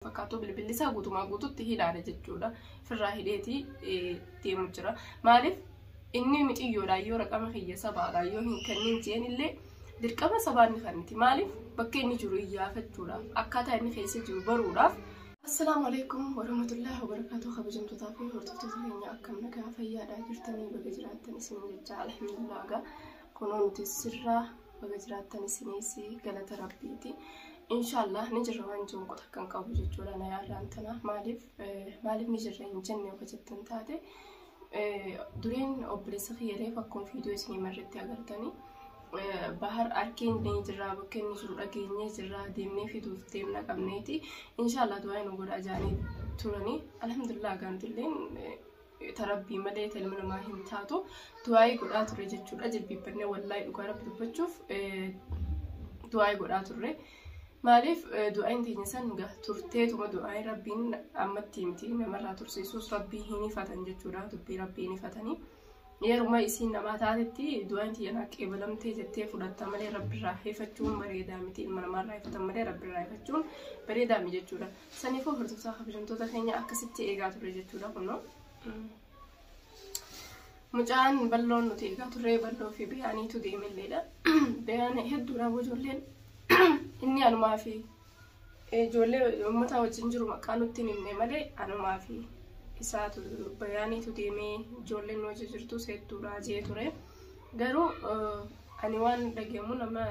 fakkaatu bilbilli isaa guutumaa guututti hidhaadha jechuudha. Firraa hidheetii deemu jira. Maaliif inni mixiyyoodha yoo raqama kiyya sabaadha yoo hin kennin jeen illee dirqama sabaanni kanniti. Maaliif bakka inni jiru iyyaafachuudhaaf akkaataa inni keessa jiru baruudhaaf. Assalaamu alaykum warahmatullahi wabarakatuh. Kabajamtootaa fi hordoftoota keenya akkam nagaa fayyaadhaa jirtanii baga jiraattan isin jecha alhamdulillah kunuun nuti sirraa baga jiraattan isinis galata rabbiiti. Inshallah ni jirra waan jiru qotaa kan qabu jechuudha na yaadaan tana maaliif ni jirra hin jenne hojjettan taate dureen obboleessa khiyyareef akkuma viidiyoo isinii marratti agartanii bahar arkeen ni jirra bakka inni jiru dhageenyee jirra deemnee fiduuf deemna qabneeti. Inshallah du'aa nu godha jaanii turanii alhamdulillah gaantulleen tarabbii malee ilma namaa hin taatu du'aa godhaa ture jechuudha. Jilbiibbannee wallahi dhugaa rabbi dubbachuuf du'aa godhaa turre. Maaliif du'aan teenya san turteetuma du'aa rabbiin ammatti miti namarraa tursiisuus rabbii hin ifatan jechuudha. Dubbii rabbii hin ifatanii yeruma isiin namaa taatetti du'aan teenya qeebalamtee jettee fudhatta malee rabbiirraa hifachuun bareedaa miti. Ilma namaarraa hifatan malee rabbiirraa hifachuun bareedaa miti jechuudha. Saniifuu hordoftoota kabajamtoota keenya akkasitti eegaa turre jechuudha. Kunoo mucaan balloon nuti eegaa turre balloo fi biyaaniitu deemelleedha. Biyaan hedduudha ijoolleen inni anumaa fi ijoollee uummata wajjin jiru maqaa nutti himne malee anumaa fi isaatu bayaaniitu deemee ijoolleen hojii jirtu seettuudha jee ture. Garuu ani waan dhagahamu nama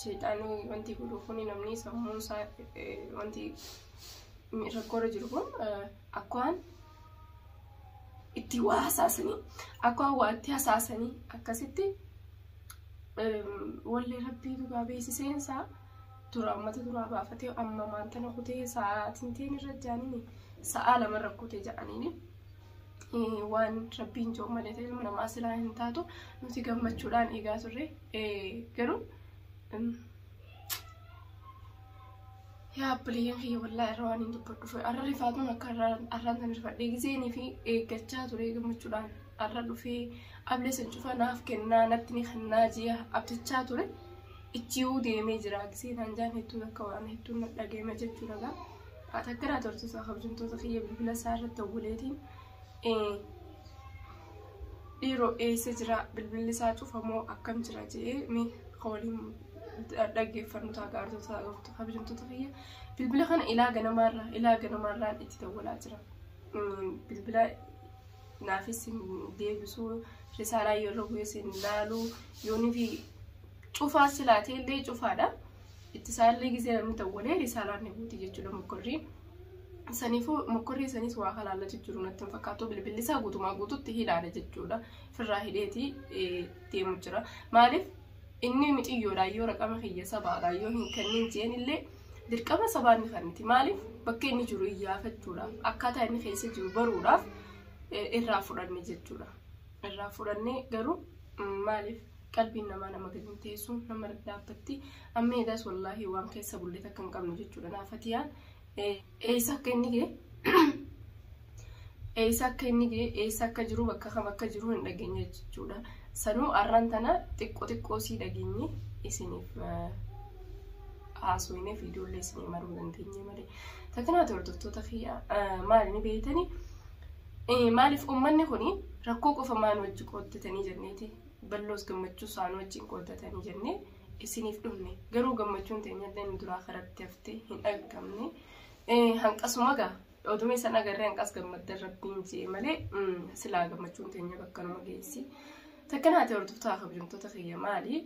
shayxaanii wanti godhu kuni namni sammuun isaa wanti rakkoora jiru kun akkaan itti waa hasaasanii akkaan waa itti hasaasanii akkasitti wallee rabbii dhugaa beeksiseensaa tura ummata duraa baafatee amma maantana kutee sa'aatiin irra jaaniini sa'a lama rakkutee ja'aniini waan rabbiin joo malee ilma namaa silaa hin taatu nuti gammachuudhaan eegaa turre. Garuu yaa abbileen kiyya wallahi irra waan hin dubbadhu arra rifaatuun akka arraan tan rifadhee giseenii fi eeggachaa ture gammachuudhaan arra dhufee ablee san cufa naaf kennaa natti ni kennaa ji'a abdichaa ture. Ichiu deemee jira giseen hanjaan hedduu akka waan hedduu na dhageema jechuudha gaa. Atakkara tortosa kabajamtoota kiyya bilbila isaa irratti awwaleetiin dhiiroo eessa jira bilbilli isaa cufamoo akkam jira jee mi waliin dhaggeeffannu taagaartota kabajamtoota kiyya. Bilbila kana ilaa ganamaarraan itti dawwalaa jira. Bilbila naafis deebisuu risaalaa yeroo bu'eessin laaluu yoonii fi cufaa silaatee illee cufaadha. Ittisaallee gisee namni dawwalee risaalaan buuti jechuudha mokkorriin. Saniifuu mokkorrii sanis waa halaala jechuudha natti fakkaatu bilbilli isaa guutumaa guututti hidhaadha jechuudha. Firraa hidheetii deemu jira. Maaliif inni mixiyyoodha yoo raqama kiyya sabaadha yoo hin kennin jeen illee dirqama sabaanni kanniti. Maaliif bakka inni jiru iyyaafachuudhaaf akkaataa inni keessa jiru baruudhaaf irraa fudhanne jechuudha. Irraa fudhannee garuu maaliif qalbiin nama gadi teessu nama dhaabbatti amma edaas wallahi waan keessa bulleet akka hin qabne jechuudha. Naafatiyaan eessa akka jiru bakka kam akka jiru hin dhageenye jechuudha. Sanuu arraan tana xiqqoo sii dhageenye isiniif haasofnee viidiyoollee isinii maruu dandeenye malee. Takkanaati hordoftoota kiyya maali ni beeytanii maaliif uummanni kuni rakkoo qofa maan wajji qooddatanii jenneeti. Balloos gammachuu isaan wajjin qooddatanii jennee isiniif dhufne. Garuu gammachuun teenyallee nu duraa karatti haftee hin dhaggamne. Hanqasuma gaa odumee san agarree hanqas gammaddan rabbiin jee malee silaa gammachuun teenya bakka nama geessi. Takkanaati hordoftoota kabajamtoota kiyya maali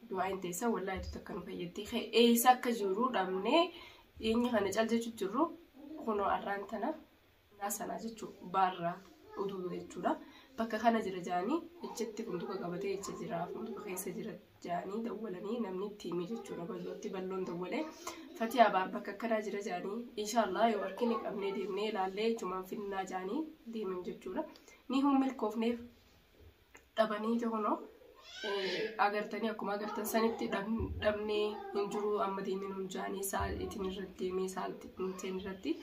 du'aan teessa wallahi takka nu fayyaddi. Eessa akka jiru dhabnee eenyu kana cal jechuu jirru kunoo arraan tana naasana jechuu baarraa uduu jechuudha. Bakka kana jira jaanii ejjetti funduka qabatee ejje jira funduka keessa jira jaanii dawwalanii namni itti himee jechuudha. Ballootti balloon dawwalee fatiyaa bakka kana jira jaanii inshallah yoo harkini qabnee deemnee ilaallee jechumaan finnaa jaanii deeman jechuudha. Ni hun milkoofneef dhabanii ta'uunoo agartanii akkuma agartan sanitti dhabnee hin jiru amma deemen hun jaanii sa'aatiin irratti deemee sa'aatiin irratti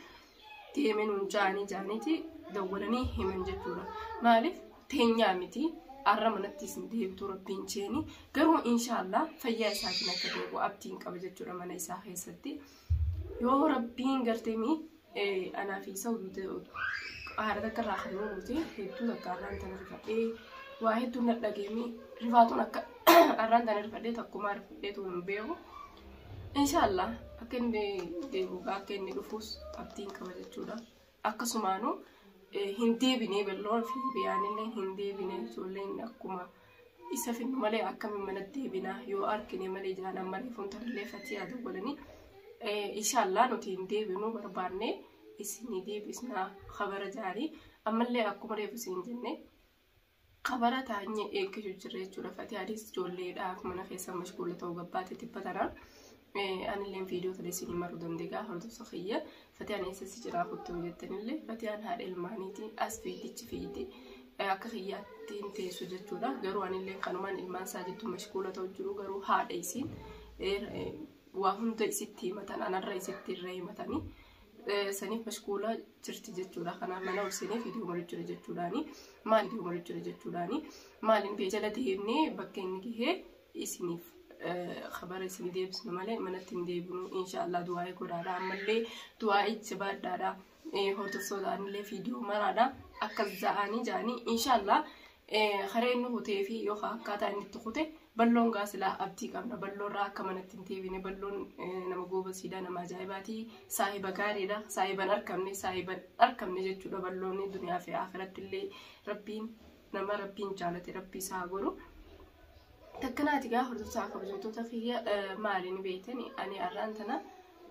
deemen hun jaaniiti dawwalanii himan jechuudha. Maaliif teenyaa miti arra manatti isin deebitu rabbiin jeeni garuu inshallah fayyaa isaatiin akka deebi'u abdiin qaba jechuudha mana isaa keessatti. yoo rabbiin garteemi anaa fi isa haadha takka irraa kan nuti hedduu takka arraan tana rifadhee waa hedduu na dhageemi rifaatuun akka arraan tana rifadhee takkumaa rifadhee tuun beeku inshallah akka inni deebi'u akka inni dhufuus abdiin qaba jechuudha akkasumaanuu hin deebinee balloon fi biyaanillee hin deebinee ijoolleen akkuma isa finnu malee akkamiin mana deebinaa yoo argine malee jaanan malee funtallee fatii haa dabalanii inshallah nuti hin deebinuu barbaanne isinii deebisnaa khabara jaarii ammallee akkuma reefu isin jenne khabara taa'anii eeggachuu jirra jechuudha fatii adiis ijoolleedhaaf mana keessa mashguula ta'uu gabbaate tippatanaan anilleen viidiyoo tole isinii maruu dandeegaa hordofsa kiyya fatii ani eessatti jiraa kuttuu jettanillee fatii an haadha ilmaaniitiin as fiidichi fiidi akka kiyyaatti hin teessu jechuudha garuu anilleen kanumaan ilmaan isaa jettu mashguula ta'uu jiru garuu haadha isiin waa hunda isitti himatan anarra isitti irra himatanii saniif mashguula jirti jechuudha kanaaf mana ulseenee viidiyoo marii jira jechuudhaani maal viidiyoo marii jira jechuudhaani maaliin bee jala deemnee bakka inni gahee isiniif khabara isinii deebisnu malee manatti hin deebinu inshallah du'aa godhaadha ammallee du'aa jabaadhaadha hordoftootaallee viidiyoo maraadha akka za'anii jaanii inshallah khareen nu hutee fi yookaan akkaataa inni itti hute balloon gaasilaa abdii qabna balloorraa akka manatti hin deebine balloon nama gooba siidaa nama ajaa'ibaati saahiba gaariidha saahiban arkamne jechuudha balloonni duniyaa fi akhiratti illee rabbiin jaalate rabbii isaa godhu takkanaati gaa hordoftoota kabajamtoota kiyya maaliin beeytani ani arraan tana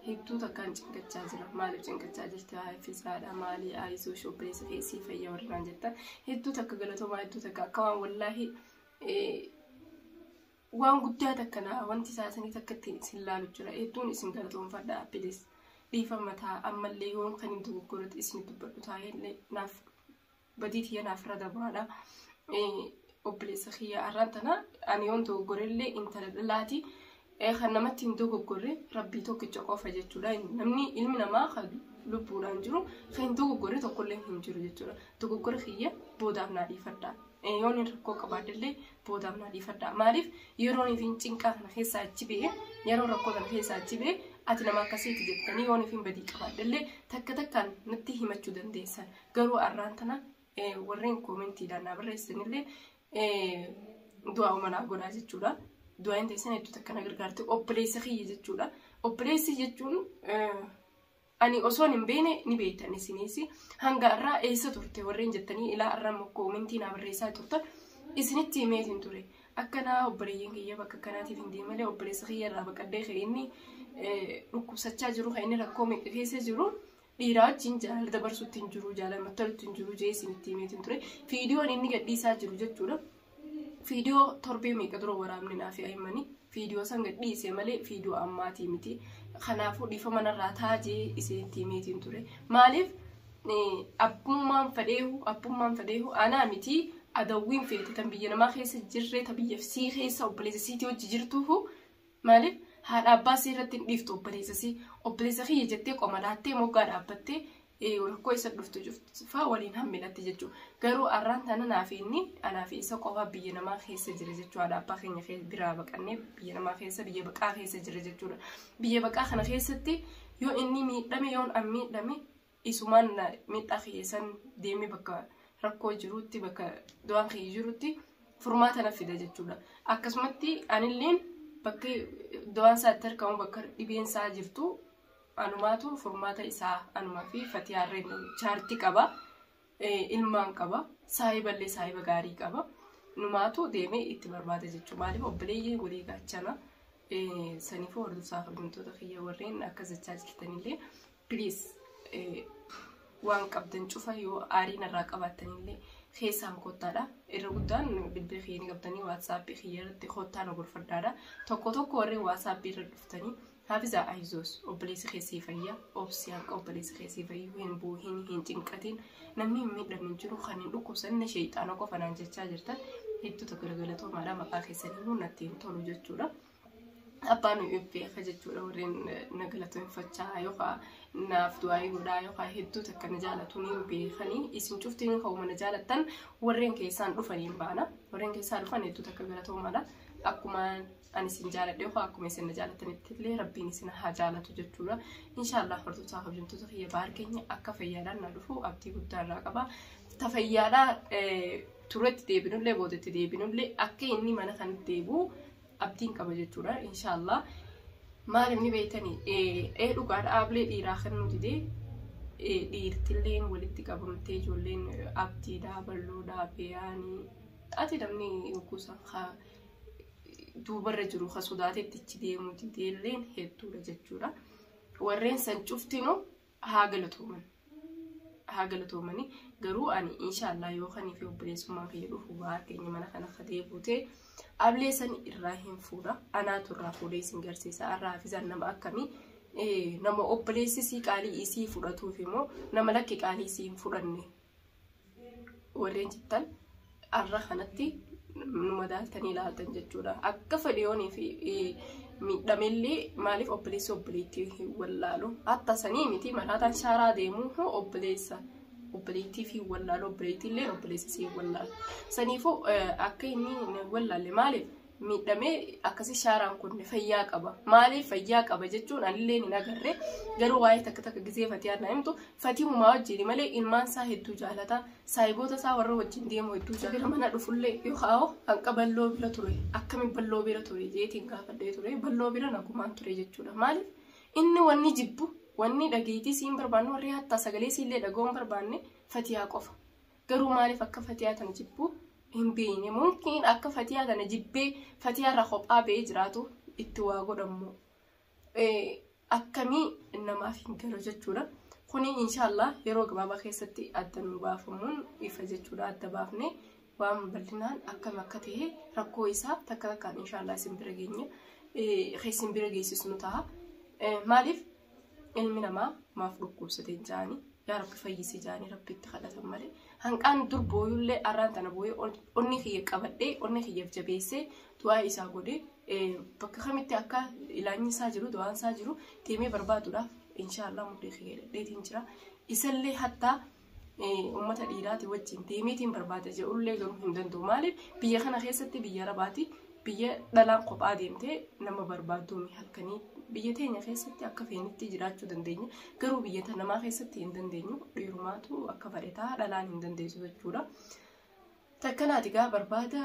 hedduu takkaan cinkachaa jira maaliif cinkachaa jirti haafisaadha maalii aayisoo shobbeessa keessii fayyaa warraan jettan hedduu takka galatoomaa hedduu takka akka waan wallaahi waan guddaa takkana wanti isaanii takkatti isin laalu jira hedduun isin galatoonfadha bilis dhiifamataa ammallee yoon kan hin dogoggorate isin dubbadhu taa'ellee naaf badiitiyya naaf radabaadha obboleessa kiyya arraan tana ani yoon dogoggorellee intala dhalaati kan namatti hin dogoggorre rabbii tokkicha qofa jechuudha namni ilmi namaa kan lubbuudhaan jiru kan hin dogoggorre tokkollee hin jiru jechuudha dogoggora kiyya boodaaf naa dhiifadha yoon hin rakkoo qabaadillee boodaaf naa dhiifadha maaliif yeroon ifin cinqaa kana keessaa achi ba'e yeroo rakkoo kana keessaa achi ba'e ati nama akkasiiti jettanii yoon ifin badii qabaadillee takka takkaan natti himachuu dandeessan garuu arraan tana warreen koomentiidhaan naa barreessanillee du'aa umanaa godhaa jechuudha du'aa hin teessan hedduu takka na gargaarte obboleessa kiyya jechuudha obboleessi jechuun ani osoon hin beene ni beektan isinis hanga irraa eessa turte warreen jettanii ilaa irraa koomentii naa barreessaa turtan isinitti himeetiin ture akkanaa obboleeyyan kiyya bakka kanaatiif hin deemalee obboleessa kiyya irraa baqadhee kan inni dhukkubsachaa jiru kan inni rakkoo meeqa keessa jiru dhiiraa wajjin jaalala dabarsuutti hin jiru jaalala tolutti hin jiru jee isinitti himeetiin ture viidiyoon inni gadhiisaa jiru jechuudha viidiyoo torbee meeqa dura waraabne naaf aymanii viidiyoo san gadhiise malee viidiyoo ammaatii miti kanaafuu dhiifama narraa taajee isinitti himeetiin ture maaliif abbummaan fadheehu anaa miti adawwiin feete tan biyya namaa keessa jirree ta biyya sii keessa obboleessa siitii hojii jirtuufu maaliif haadha abbaa sii irratti hin dhiiftu obboleessa kiyya jettee qoma laattee moggaa dhaabbattee rakkoo isa dhuftu faa waliin hamminatti jechuudha garuu arraan tana naaf inni anaaf isa qofa biyya namaa keessa jira jechuudha haadha abbaa keenya biraa baqannee biyya namaa keessa biyya baqaa keessa jira jechuudha biyya baqaa kana keessatti yoo inni miidhame yoon an miidhame isumaan miidhaa keessan deemee bakka rakkoo jirutti bakka du'aan kiyya jirutti furmaata na fida jechuudha akkasumatti anilleen bakka du'aan isaatti argamu bakka dhibeen isaa jirtu anumaatu furmaata isaa anumaa fi fatiyaarreen chaartii qaba ilmaan qaba saahiballee saahiba gaarii qaba numaatu deemee itti barbaada jechuudha maaliif obboleeyyiin walii gaachana saniifuu hordofaa kabajamtoota kiyya warreen akka jechaa jirtanillee please waan qabdan cufa yoo aariin irraa qabaattanillee keessaan kottaadha irra guddaan bilbila kiyya ni qabdanii waatsaappii kiyya irratti kottaan ogorfadhaadha tokko warreen waatsaappii irra dhuftanii hafiza aizoos obboleessa keessii fayyaa obsiyaan obboleessa keessii fayyuu hin buuhin hin cinqatiin namni hin miidhamin jiru kan hin dhukkubsanne sheexaana qofanaan jechaa jirtan hedduu tokko galatoomaadha maqaa keessanii natti hin tolu jechuudha abbaan beeka jechuudha warreen na galatoonfachaa yookaan naaf du'aa godhaa yookaan hedduu takka na jaalatu ni beekanii isin cuftiin ka'uma na jaalattan warreen keessaan dhufaniin baana warreen keessaa dhufan hedduu takka galatoomaadha akkuma ani sin jaaladhe yoo akkuma isin jaalatanitti illee rabbiin isin haa jaalatu jechuudha. Inshallah hordoftoota kabajamtoota kiyya baar keenya akka fayyaadhaan na dhufu abdii guddaa irraa qaba. Ta fayyaadhaa turetti deebinullee boodetti deebinullee akka inni mana kan deebi'u abdiin qaba jechuudha. Inshallah maal inni beeytanii dhugaadha ablee dhiiraa kan nuti dee dhiirtilleen walitti qabamtee ijoolleen abdiidhaa balloodhaa beeyaanii ati namni kuusa duubarra jiru ka sodaatetti ichi deemuuti deelleen hedduudha jechuudha. Warreen san cuftinu haa galatoomani garuu ani inshallah yoo kaniif obboleessummaan kiyya dhufu baar keenya mana kana akka deebuute ablee san irraa hin fuudha. Anaatu irraa fuudhee isin garsiisa. Arraafisaan nama akkamii nama obboleessisii qaalii isii fudhatuuf immoo nama lakki qaalii isii hin fudhanne warreen jettan arra kanatti numa daaltanii ilaaltan jechuudha. Akka fedhiyoonii fi miidhamellee maaliif obboleessi obboleettii hin wallaalu hatta sanii miti maraataan shaaraa deemuu hoo obboleettii fi wallaalu obboleettiillee obboleessi hin wallaalu. Saniifuu akka inni wallaalle maaliif miidhamee akkasi shaaraan kun fayyaa qaba. Maaliif fayyaa qaba jechuun anillee hin agarre garuu waa'ee takka gisee Fatiyaan na himtu Fatiimumaa wajjin malee ilmaan isaa hedduu jaalata. Saayiboota isaa warra wajjin deemu hedduu jaalata. Mana dhufullee yookaan hanqa balloo bira ture akkamiin balloo bira ture jeetiin gaafadhee ture balloo bira nagumaan ture jechuudha. Maaliif inni wanni jibbu wanni dhageetii siin barbaannu warri hatta sagalee siillee dhaga'uun barbaanne Fatiyaa qofa. Garuu maaliif akka Fatiyaa tana jibbu hin beekne mungkin akka Fatiyaa tana jibbee Fatiyaa irraa kophaa ba'ee jiraatu itti waa godhamu akkamii namaaf hin galu jechuudha. Kuni inshallah yeroo gabaabaa keessatti adda nu baafamuun ifa jechuudha. Adda baafne waan bal'inaan akkam akka ta'e rakkoo isaa takka takkaan inshallah isin bira geenya isin bira geessisnu ta'a. Maaliif ilmi namaa maaf dhukkubsatee jaani yaa rabbi fayyisi jaanii rabbitti kadhatan malee hanqaan dur booyullee arraan tana booyee onni kiyya qabadhee onni kiyyaaf jabeessee du'aa isaa godhee bakka kamitti akka ilaanyi isaa jiru du'aan isaa jiru deemee barbaaduudhaaf inshallah mudhii kiyya dheetiin jira. Isallee hatta ummata dhiiraati wajjin deemeetiin barbaada jedhullee garuu hin danda'u. Maaliif biyya kana keessatti biyya arabaati biyya dhalaan kophaa deemtee nama barbaadduumi halkanii biyya teenya keessatti akka feenitti jiraachuu dandeenya. Garuu biyya namaa keessatti hin dandeenyu. Dhiirumaatu akka fedhetaa dhalaan hin dandeessu jechuudha. Takkanaati gaa barbaada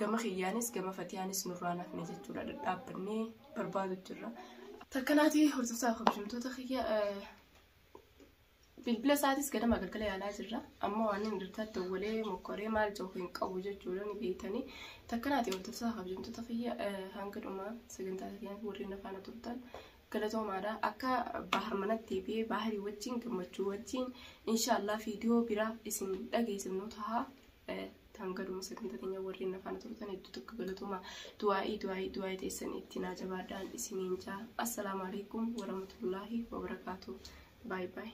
gama kiyyaanis gama Fatiyaanis nurraa nafne jechuudha. Dhaabbannee barbaadu jirra. Takkanaati hordoftoota kabajamtoota kiyya bilbila isaatis ganama galgala yaalaa jirra. Amma waan hin dirtaatti walee mokkoree maal jiru hin qabu jechuudha ni beektanii. Takkanaati hordoftoota kabajamtoota kiyya hanga dhumaa sagantaa keenyaatti warreen afaana turtan galatoomaadha. Akka bahar manatti fi baharii wajjin gammachuu wajjin inshallah viidiyoo biraa isin dhageessifnu ta'a. Hanga dhuma sagantaa keenya warreen afaana turtan hedduu tokko galatooma. Du'aa'ii teessan itti naa jabaadhaan isiniin jaa. Assalaamu alaikum warahmatullahi wabarakatuh. Bye bye.